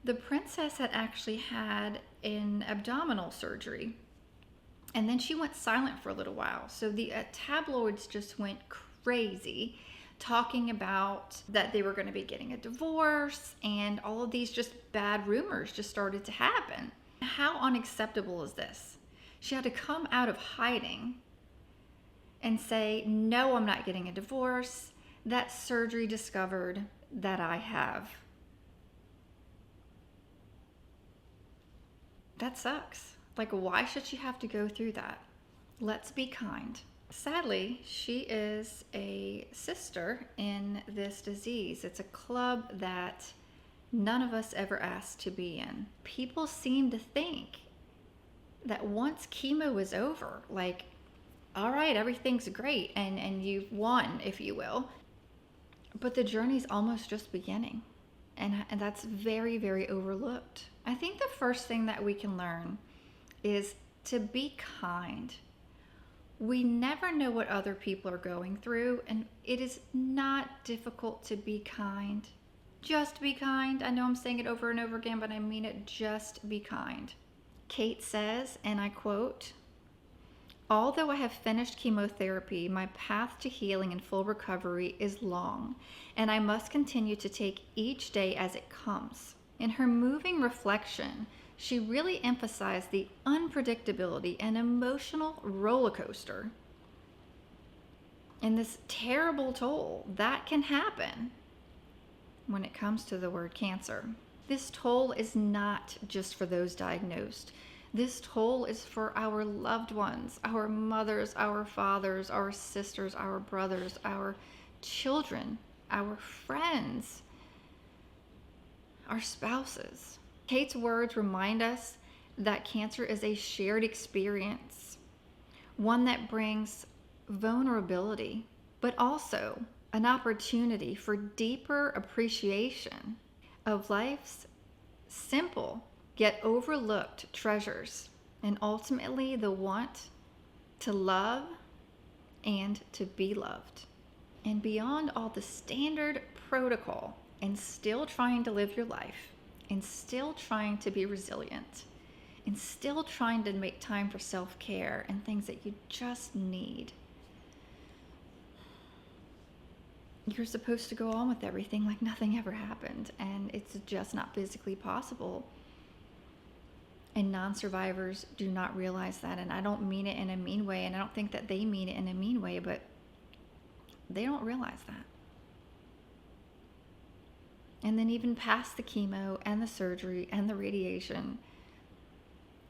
The princess had actually had an abdominal surgery, and then she went silent for a little while. So the tabloids just went crazy, talking about that they were going to be getting a divorce, and all of these just bad rumors just started to happen. How unacceptable is this? She had to come out of hiding and say, no, I'm not getting a divorce. That surgery discovered that I have. That sucks. Like, why should she have to go through that? Let's be kind. Sadly, she is a sister in this disease. It's a club that none of us ever asked to be in. People seem to think that once chemo is over, like, all right, everything's great and you've won, if you will. But the journey's almost just beginning. And that's very, very overlooked. I think the first thing that we can learn is to be kind. We never know what other people are going through, and it is not difficult to be kind. Just be kind. I know I'm saying it over and over again, but I mean it. Just be kind. Kate says, and I quote, "Although I have finished chemotherapy, my path to healing and full recovery is long, and I must continue to take each day as it comes." In her moving reflection, she really emphasized the unpredictability and emotional roller coaster and this terrible toll that can happen when it comes to the word cancer. This toll is not just for those diagnosed. This toll is for our loved ones, our mothers, our fathers, our sisters, our brothers, our children, our friends, our spouses. Kate's words remind us that cancer is a shared experience, one that brings vulnerability, but also an opportunity for deeper appreciation of life's simple yet overlooked treasures, and ultimately the want to love and to be loved. And beyond all the standard protocol, and still trying to live your life, and still trying to be resilient, and still trying to make time for self-care and things that you just need, you're supposed to go on with everything like nothing ever happened, and it's just not physically possible. And non-survivors do not realize that, and I don't mean it in a mean way, and I don't think that they mean it in a mean way, but they don't realize that. And then even past the chemo and the surgery and the radiation,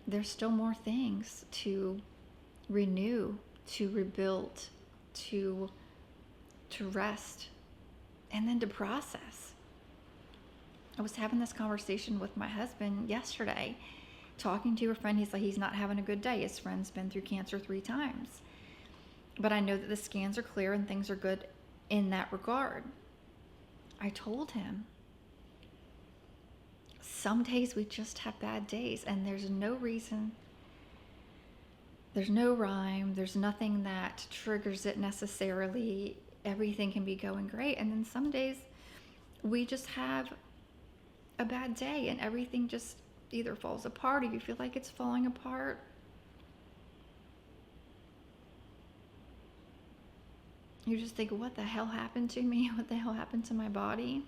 there's still more things to renew, to rebuild, to rest, and then to process. I was having this conversation with my husband yesterday, talking to a friend. He's like, he's not having a good day. His friend's been through cancer 3 times. But I know that the scans are clear and things are good in that regard. I told him, some days we just have bad days, and there's no reason, there's no rhyme, there's nothing that triggers it necessarily. Everything can be going great, and then some days we just have a bad day and everything just either falls apart or you feel like it's falling apart. You just think, what the hell happened to me? What the hell happened to my body?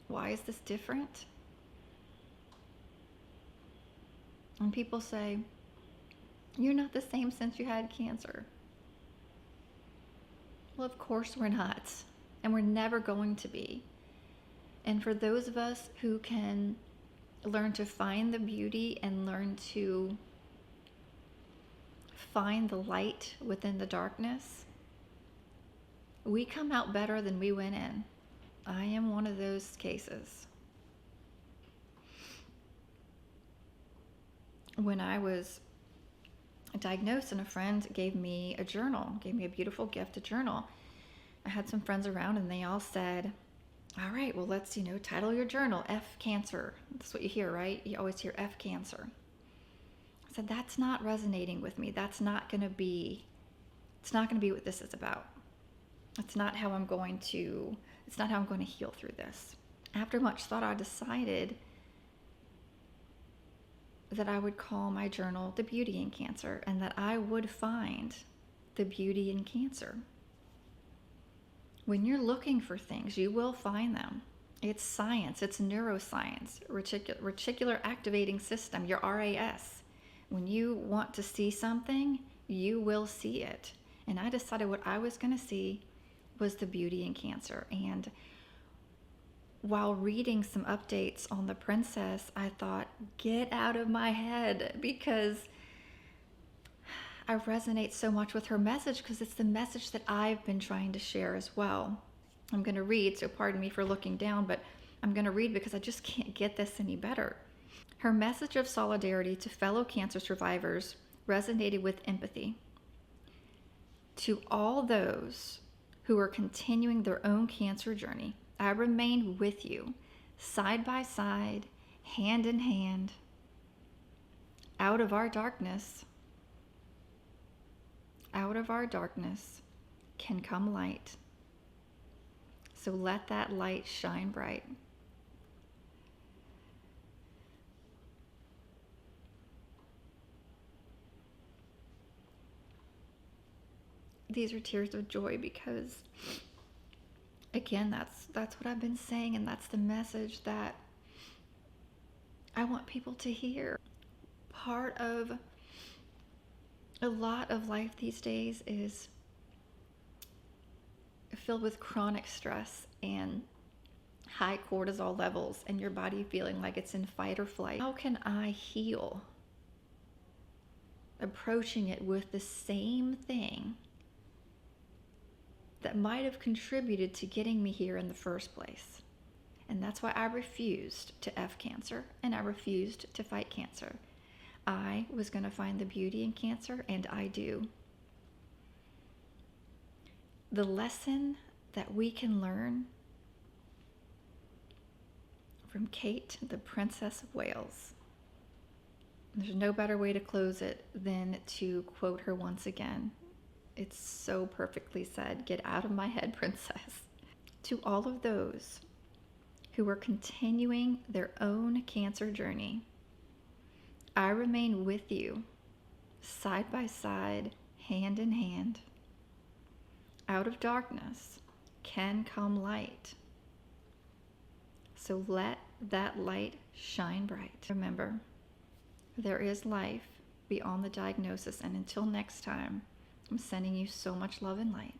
Why is this different? And people say, you're not the same since you had cancer. Well, of course we're not, and we're never going to be. And for those of us who can learn to find the beauty and learn to find the light within the darkness, we come out better than we went in. I am one of those cases. When I was diagnosed, and a friend gave me a journal, gave me a beautiful gift, a journal. I had some friends around and they all said, all right, well, let's, title your journal F Cancer. That's what you hear, right? You always hear F Cancer. I said, that's not resonating with me. It's not going to be what this is about. It's not how I'm going to heal through this. after much thought, I decided that I would call my journal The Beauty in Cancer, and that I would find the beauty in cancer. When you're looking for things, you will find them. It's science, it's neuroscience, reticular activating system, your RAS. When you want to see something, you will see it. And I decided what I was going to see was the beauty in cancer. And while reading some updates on the princess, I thought, get out of my head, because I resonate so much with her message, because it's the message that I've been trying to share as well. I'm going to read, so pardon me for looking down, but I'm going to read because I just can't get this any better. Her message of solidarity to fellow cancer survivors resonated with empathy. To all those who are continuing their own cancer journey, I remain with you, side by side, hand in hand. Out of our darkness can come light. So let that light shine bright. These are tears of joy because, again, that's what I've been saying, and that's the message that I want people to hear. Part of a lot of life these days is filled with chronic stress and high cortisol levels, and your body feeling like it's in fight or flight. How can I heal? Approaching it with the same thing that might have contributed to getting me here in the first place. And that's why I refused to F cancer, and I refused to fight cancer. I was going to find the beauty in cancer, and I do. The lesson that we can learn from Kate, the Princess of Wales. There's no better way to close it than to quote her once again. It's so perfectly said. Get out of my head, princess. To all of those who are continuing their own cancer journey, I remain with you, side by side, hand in hand. Out of darkness can come light. So let that light shine bright. Remember, there is life beyond the diagnosis, and until next time, I'm sending you so much love and light.